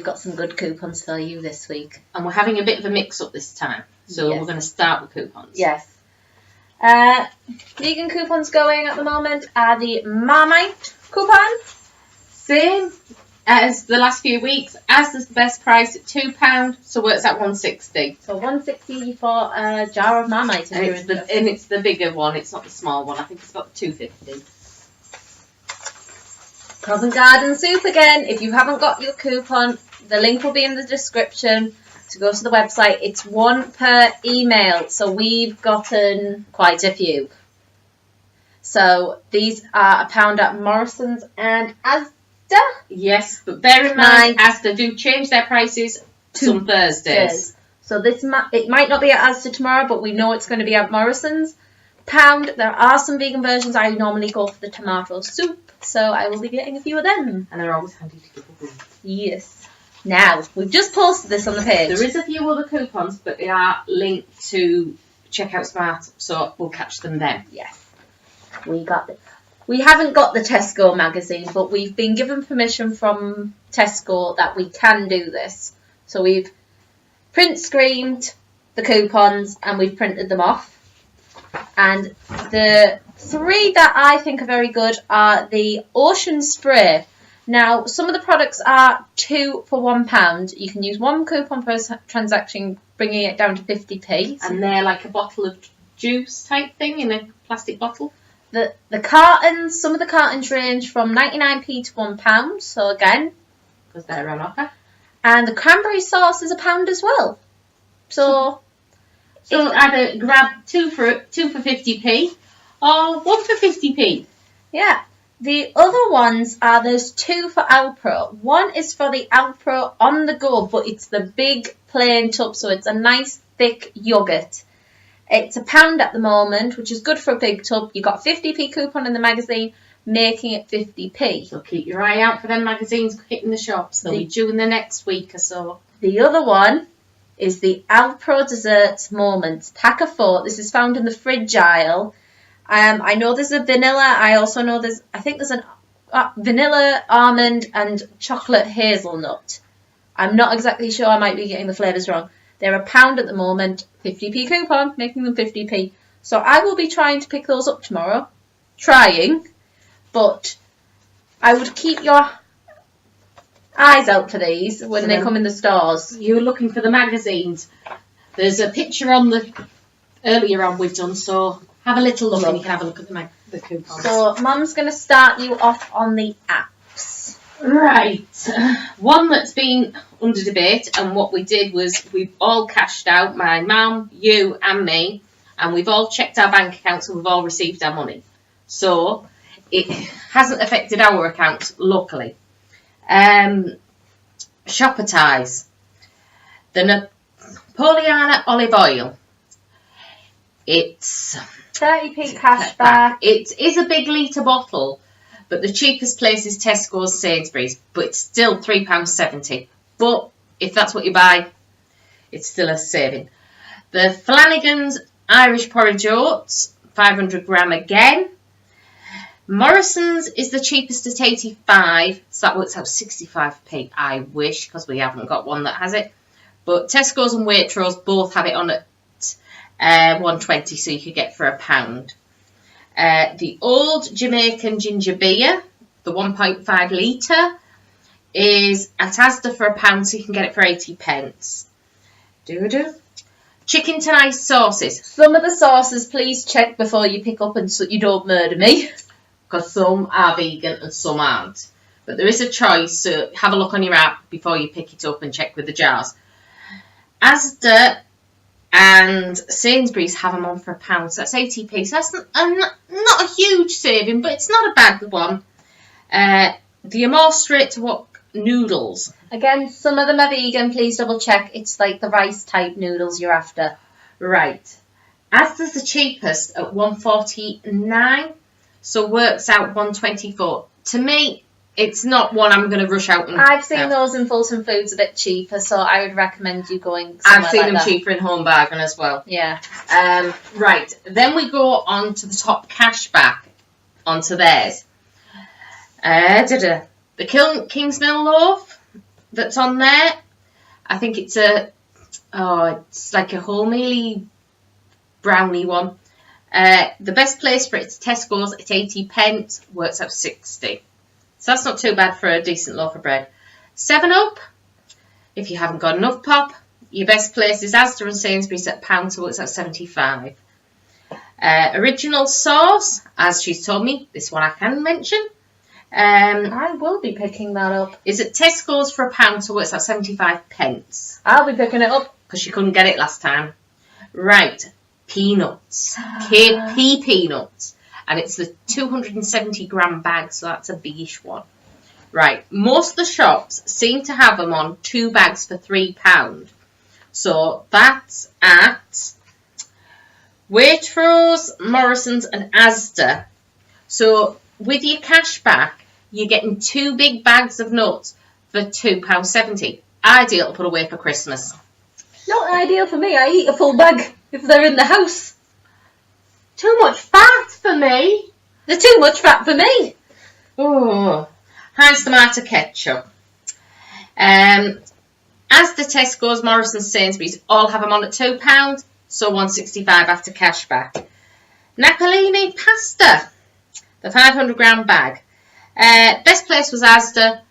we've got some good coupons for you this week. And we're having a bit of a mix-up this time. So Yes. we're going to start with coupons. Yes. Vegan coupons going at the moment are the Marmite coupon. Same as the last few weeks, as the best price at £2, so works out £1.60. So $1.60 for a jar of Marmite. And it's the bigger one, it's not the small one. I think it's about £2.50. Covent Garden Soup again. If you haven't got your coupon, the link will be in the description to go to the website. It's one per email, so we've gotten quite a few. So these are £1 at Morrison's and Asda. Yes, but bear in mind, Asda do change their prices some Thursdays. So it might not be at Asda tomorrow, but we know it's going to be at Morrison's. £1. There are some vegan versions. I normally go for the tomato soup, so I will be getting a few of them. And they're always handy to give away. Yes. Now, we've just posted this on the page. There is a few other coupons, but they are linked to Checkout Smart, so we'll catch them then. Yes. We haven't got the Tesco magazine, but we've been given permission from Tesco that we can do this. So we've print screened the coupons and we've printed them off. And the 3 that I think are very good are the Ocean Spray. Now, some of the products are 2 for £1. You can use 1 coupon per transaction, bringing it down to 50p. And they're like a bottle of juice type thing in a plastic bottle. The cartons, some of the cartons range from 99p to £1. So again, because they're on offer. And the cranberry sauce is £1 as well. So either grab 2 for 50p or 1 for 50p. Yeah. The other ones are, there's 2 for Alpro. One is for the Alpro on the go, but it's the big plain tub, so it's a nice thick yoghurt. It's £1 at the moment, which is good for a big tub. You got a 50p coupon in the magazine, making it 50p. So keep your eye out for them magazines hitting the shops. They'll be due in the next week or so. The other one is the Alpro Desserts Moments, pack of 4. This is found in the fridge aisle. I know there's a vanilla. I also know there's an vanilla, almond and chocolate hazelnut. I'm not exactly sure. I might be getting the flavours wrong. They're £1 at the moment, 50p coupon, making them 50p. So I will be trying to pick those up tomorrow. But I would keep your eyes out for these when they come in the stores. You're looking for the magazines. There's a picture on the earlier on we've done, so have a little look and you can have a look at the coupons. So Mum's going to start you off on the apps. Right. One that's been under debate, and what we did was we've all cashed out, my mum, you and me, and we've all checked our bank accounts and we've all received our money. So it hasn't affected our accounts locally. Shoppertise. The Napoleana olive oil. It's 30p cashback. It is a big litre bottle, but the cheapest place is Tesco's, Sainsbury's, but it's still £3.70. But if that's what you buy, it's still a saving. The Flanagan's Irish porridge oats, 500 gram again. Morrison's is the cheapest at 85, so that works out 65p. I wish, because we haven't got one that has it. But Tesco's and Waitrose both have it on at 120, so you could get for £1. The Old Jamaican ginger beer, the 1.5 litre, is at Asda for £1, so you can get it for 80p. Chicken to nice sauces. Some of the sauces, please check before you pick up and so you don't murder me. Because some are vegan and some aren't. But there is a choice, so have a look on your app before you pick it up and check with the jars. Asda and Sainsbury's have them on for £1, so that's 80p. So that's not a huge saving, but it's not a bad one. The Amore Straight to Wok noodles. Again, some of them are vegan. Please double check. It's like the rice type noodles you're after. Right. Asda's the cheapest at £1.49, so works out £1.24. To me, it's not one I'm going to rush out and... I've seen those in Fulton Foods a bit cheaper, so I would recommend you going somewhere. I've seen them that. cheaper in Home Bargain as well. Yeah. Right, then we go on to the top cashback, onto theirs. The Kingsmill loaf, that's on there. I think it's it's like a wholemeal brownie one. The best place for it is Tesco's at 80p, works out 60. So that's not too bad for a decent loaf of bread. 7-Up, if you haven't got enough pop, your best place is Asda and Sainsbury's at £1, so works out 75. Original sauce, as she's told me, this one I can mention. I will be picking that up. Is at Tesco's for £1, so works out 75p. I'll be picking it up. Because she couldn't get it last time. Right, peanuts. KP peanuts. And it's the 270g bag, so that's a biggish one. Right, most of the shops seem to have them on 2 bags for £3. So that's at Waitrose, Morrison's and Asda. So with your cash back, you're getting 2 big bags of nuts for £2.70. Ideal to put away for Christmas. Not ideal for me. I eat a full bag if they're in the house. Too much fat for me. They're too much fat for me. Oh, Heinz tomato ketchup. Asda, Tesco's, Morrison's, Sainsbury's all have them on at £2, so £1.65 after cash back. Napolini pasta, the 500g bag. Best place was Asda,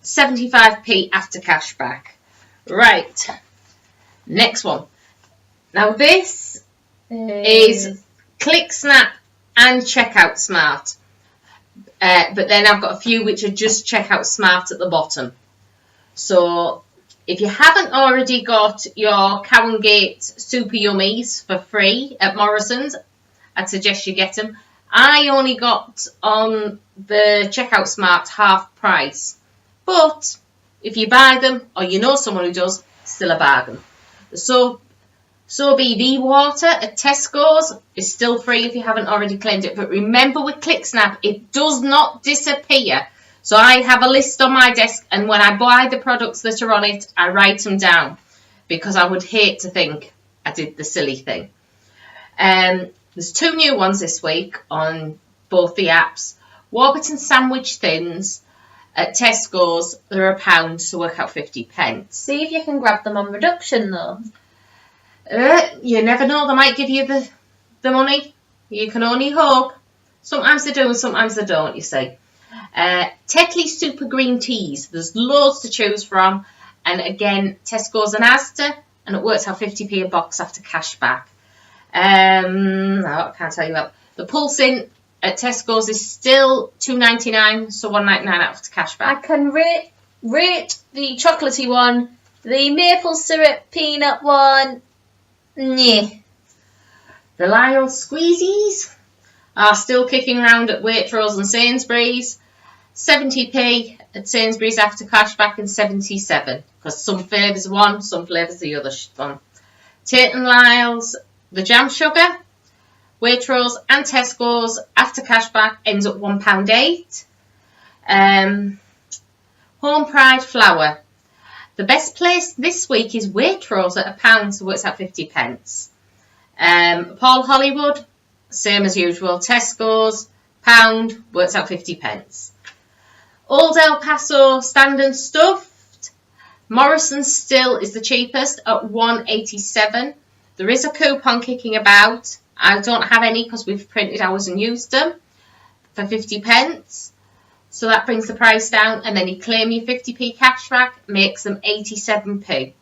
75p after cash back. Right, next one. Now this is Click Snap and Checkout Smart. But then I've got a few which are just Checkout Smart at the bottom. So if you haven't already got your Cow & Gate Super Yummies for free at Morrison's, I'd suggest you get them. I only got on the Checkout Smart half price. But if you buy them, or you know someone who does, still a bargain. So BB water at Tesco's is still free if you haven't already claimed it. But remember with ClickSnap, it does not disappear. So I have a list on my desk, and when I buy the products that are on it, I write them down because I would hate to think I did the silly thing. There's 2 new ones this week on both the apps. Warburton Sandwich Thins at Tesco's, they're £1, so work out 50p. See if you can grab them on reduction though. You never know, they might give you the money. You can only hope. Sometimes they do and sometimes they don't, you see. Tetley Super Green Teas, there's loads to choose from. And again, Tesco's and Asda, and it works out 50p a box after cash back. No, I can't tell you that. The Pulse-In at Tesco's is still $2.99, so $1.99 after cash back. I can rate the chocolatey one, the maple syrup peanut one. Nah. The Lyle Squeezies are still kicking around at Waitrose and Sainsbury's. 70p at Sainsbury's after cash back and 77, because some flavours are one, some flavours the other one. Tate & Lyle's the jam sugar, Waitrose and Tesco's after cash back ends at £1.08. Home Pride flour. The best place this week is Waitrose at £1, so works out 50p. Paul Hollywood, same as usual. Tesco's, £1, works out 50p. Old El Paso Stand and Stuffed. Morrison's still is the cheapest at $1.87. There is a coupon kicking about. I don't have any because we've printed ours and used them for 50p. So that brings the price down, and then you claim your 50p cash back, makes them 87p.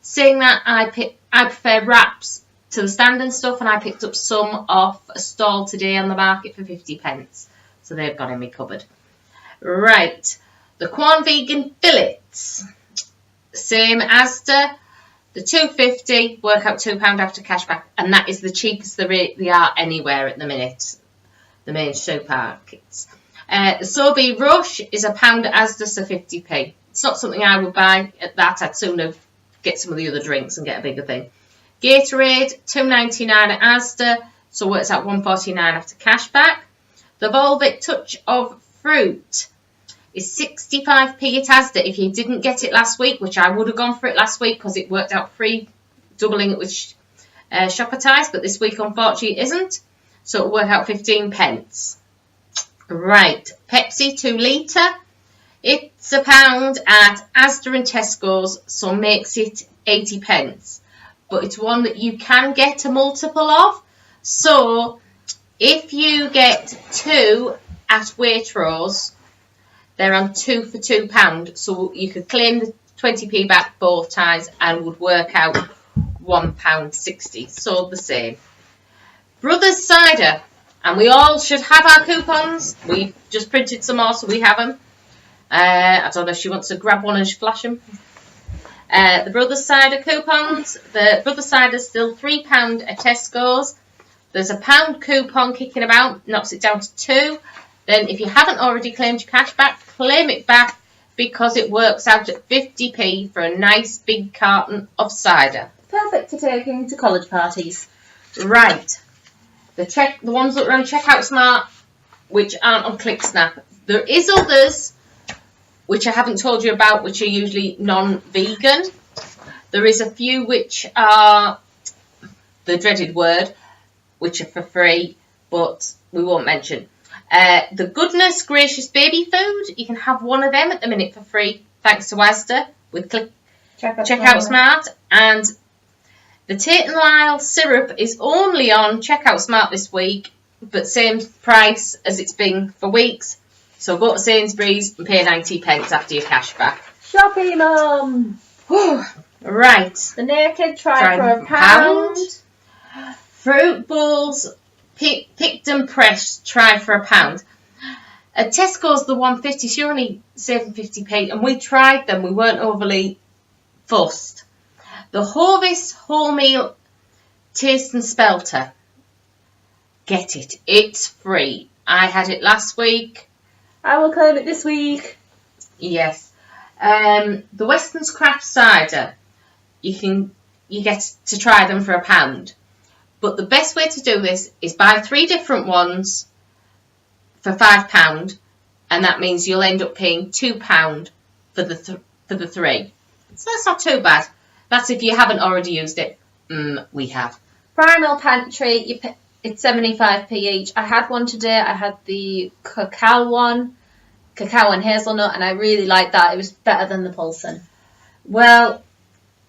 Saying that, I prefer wraps to the Stand and Stuff, and I picked up some off a stall today on the market for 50p. So they've gone in my cupboard. Right, the Quorn Vegan Fillets. Same Asda. The $2.50 work out £2 after cash back, and that is the cheapest they are anywhere at the minute. The main supermarkets. The Sobe Rush is £1 at Asda, so 50p. It's not something I would buy at that. I'd sooner get some of the other drinks and get a bigger thing. Gatorade, $2.99 at Asda, so works out $1.49 after cash back. The Volvic Touch of Fruit is 65p at Asda if you didn't get it last week, which I would have gone for it last week because it worked out free, doubling it with Shoppertise, but this week unfortunately it isn't, so it'll work out 15p. Right, Pepsi 2 litre It's £1 at Asda and Tesco's, so makes it 80p. But it's one that you can get a multiple of. So if you get 2 at Waitrose, they're on 2 for £2. So you could claim the 20p back both times and would work out £1.60. So the same. Brothers Cider, and we all should have our coupons. We've just printed some more, so we have them. I don't know if she wants to grab one and flash them. The Brothers Cider coupons. The Brothers Cider is still £3 at Tesco's. There's a £1 coupon kicking about, knocks it down to 2. Then if you haven't already claimed your cash back, claim it back because it works out at 50p for a nice big carton of cider. Perfect for taking to college parties. Right. The ones that are on Checkout Smart, which aren't on ClickSnap. There is others which I haven't told you about, which are usually non-vegan. There is a few which are the dreaded word, which are for free, but we won't mention. The Goodness Gracious baby food, you can have one of them at the minute for free, thanks to Asda with Checkout Smart. And the Tate & Lyle syrup is only on Checkout Smart this week, but same price as it's been for weeks. So go to Sainsbury's and pay 90p after your cash back. Shoppy Mum! Right. The Naked try for £1. Fruit bowls, picked and pressed, try for £1. At Tesco's, the 150, you're only saving 50p, and we tried them. We weren't overly fussed. The Hovis Wholemeal Taste and Spelter. Get it. It's free. I had it last week. I will claim it this week. Yes. The Weston's Craft Cider. You get to try them for £1. But the best way to do this is buy 3 different ones for £5, and that means you'll end up paying £2 for the 3. So that's not too bad. That's if you haven't already used it. We have. Primal Pantry, it's 75p each. I had one today. I had the cacao and hazelnut, and I really liked that. It was better than the Pulsen. Well,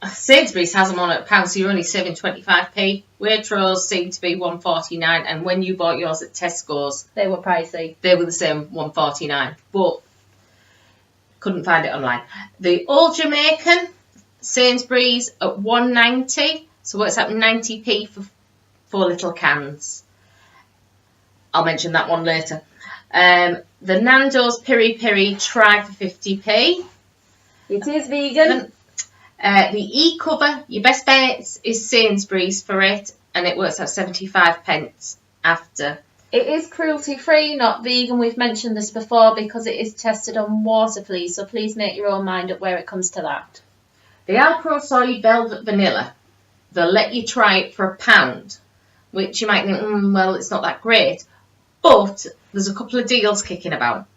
Sainsbury's has them on at £1, so you're only saving 25p. Waitrose seemed to be $1.49, and when you bought yours at Tesco's, they were pricey. They were the same, $1.49, but couldn't find it online. The Old Jamaican, Sainsbury's at $1.90, so what's that, 90p for 4 little cans. I'll mention that one later. The Nando's Piri Piri try for 50p. It is vegan. The e-cover, your best bet is Sainsbury's for it, and it works out 75p after. It is cruelty free, not vegan. We've mentioned this before because it is tested on water, please. So please make your own mind up where it comes to that. The Alpro Soy Velvet Vanilla, they'll let you try it for £1, which you might think, well, it's not that great. But there's a couple of deals kicking about.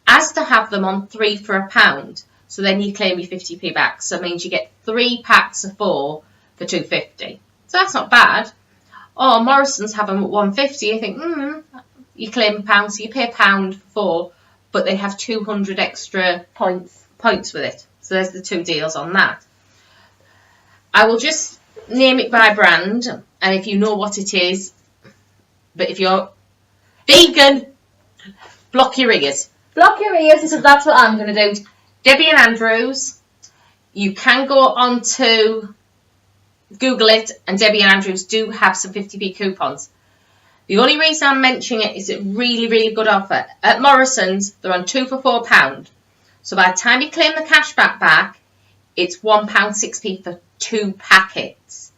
Asda have them on 3 for £1. So then you claim your 50p back. So it means you get 3 packs of 4 for £2.50. So that's not bad. Or Morrison's have them at £1.50. You think, you claim £1, so you pay £1 for 4, but they have 200 extra points with it. So there's the 2 deals on that. I will just name it by brand, and if you know what it is, but if you're vegan, block your ears. Block your ears, because that's what I'm going to do. Debbie and Andrews, you can go on to Google it, and Debbie and Andrews do have some 50p coupons. The only reason I'm mentioning it is a really, really good offer. At Morrison's, they're on 2 for £4. So by the time you claim the cashback back, it's £1.06p for 2 packets.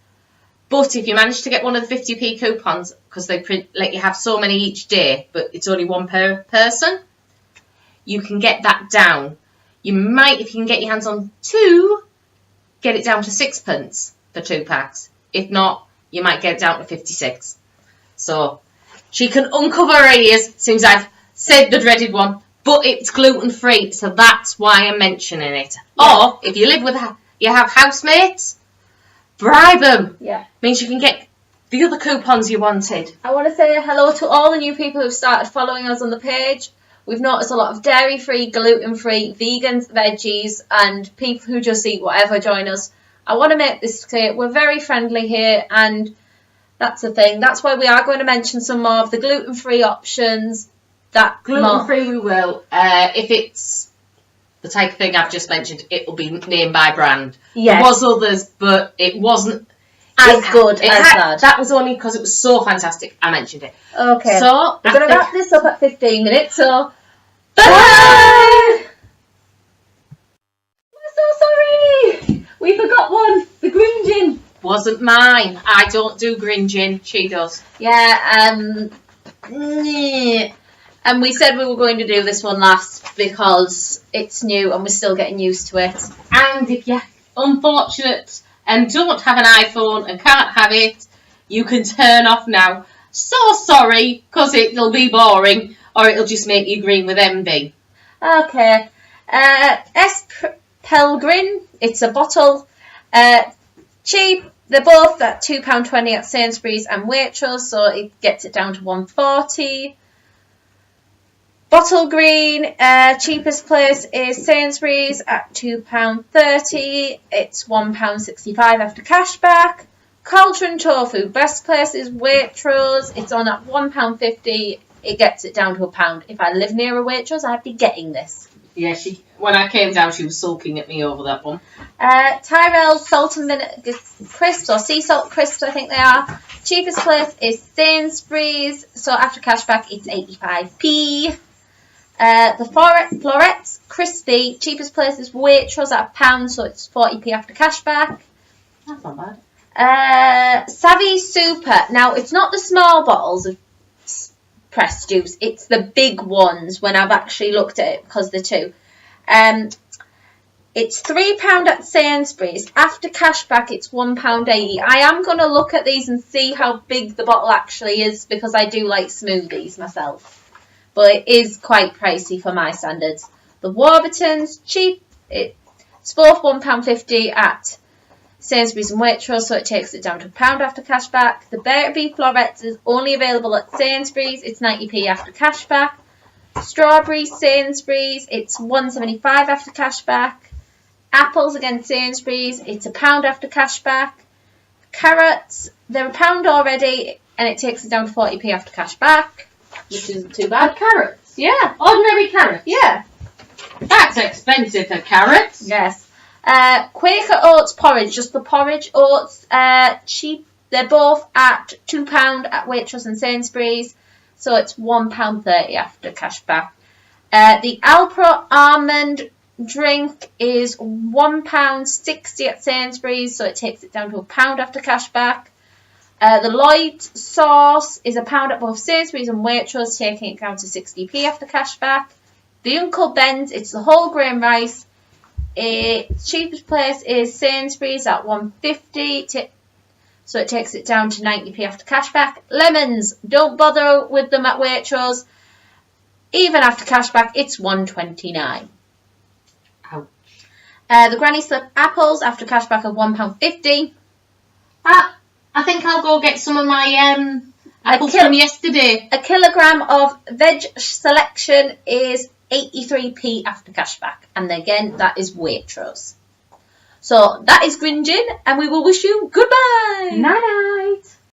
But if you manage to get one of the 50p coupons, because they let you have so many each day, but it's only 1 per person, you can get that down. You might, if you can get your hands on 2, get it down to 6p for 2 packs. If not, you might get it down to 56. So she can uncover her ears. Seems I've said the dreaded one, but it's gluten free, so that's why I'm mentioning it. Yeah. Or if you live with you have housemates, bribe them. Yeah, means you can get the other coupons you wanted. I want to say hello to all the new people who've started following us on the page. We've noticed a lot of dairy-free, gluten-free, vegans, veggies, and people who just eat whatever join us. I want to make this clear. We're very friendly here, and that's the thing. That's why we are going to mention some more of the gluten-free options. That Gluten-free we will. If it's the type of thing I've just mentioned, it will be named by brand. Yes. There was others, but it wasn't as good as that. That was only because it was so fantastic. I mentioned it. Okay. So we're going to wrap this up at 15 minutes. So bye. We're so sorry. We forgot one. The green gin wasn't mine. I don't do green gin. She does. Yeah. And we said we were going to do this one last because it's new and we're still getting used to it. And if you're unfortunate and don't have an iPhone and can't have it, you can turn off now. So sorry, because it'll be boring or it'll just make you green with envy. Okay. Pellegrin, it's a bottle. Cheap. They're both at £2.20 at Sainsbury's and Waitrose, so it gets it down to £1.40. Bottle green, cheapest place is Sainsbury's at £2.30. It's £1.65 after cashback. Cauldron tofu, best place is Waitrose. It's on at £1.50. It gets it down to £1. If I live near a Waitrose, I'd be getting this. Yeah, when I came down, she was sulking at me over that one. Tyrell salt and vinegar crisps, or sea salt crisps, I think they are. Cheapest place is Sainsbury's. So after cashback, it's 85p. The florets crispy, cheapest place is Waitrose at £1, so it's 40p after cashback. That's not bad. Savvy Super. Now it's not the small bottles of pressed juice, it's the big ones when I've actually looked at it because they're two. It's £3 at Sainsbury's. After cashback, it's £1.80. I am going to look at these and see how big the bottle actually is because I do like smoothies myself. But it is quite pricey for my standards. The Warburtons, cheap. It's both £1.50 at Sainsbury's and Waitrose, so it takes it down to £1 after cashback. The Bertie Florets is only available at Sainsbury's. It's 90p after cashback. Strawberries, Sainsbury's. It's £1.75 after cashback. Apples, again Sainsbury's. It's £1 after cashback. Carrots, they're £1 already, and it takes it down to 40p after cashback, which isn't too bad. Carrots? Yeah. Ordinary carrots? Yeah. That's expensive for carrots. Yes. Quaker Oats porridge, just the porridge oats, cheap. They're both at £2 at Waitrose and Sainsbury's, so it's £1.30 after cashback. The Alpro almond drink is £1.60 at Sainsbury's, so it takes it down to £1 after cashback. The Lloyd sauce is £1 at both Sainsbury's and Waitrose, taking it down to 60p after cashback. The Uncle Ben's, it's the whole grain rice. Its cheapest place is Sainsbury's at £1.50, so it takes it down to 90p after cashback. Lemons, don't bother with them at Waitrose. Even after cashback, it's £1.29. Ouch. The Granny Slip apples, after cashback of £1.50. I think I'll go get some of my apples from yesterday. A kilogram of veg selection is 83p after cashback, and again that is Waitrose. So that is Green Gin, and we will wish you goodbye. Night night.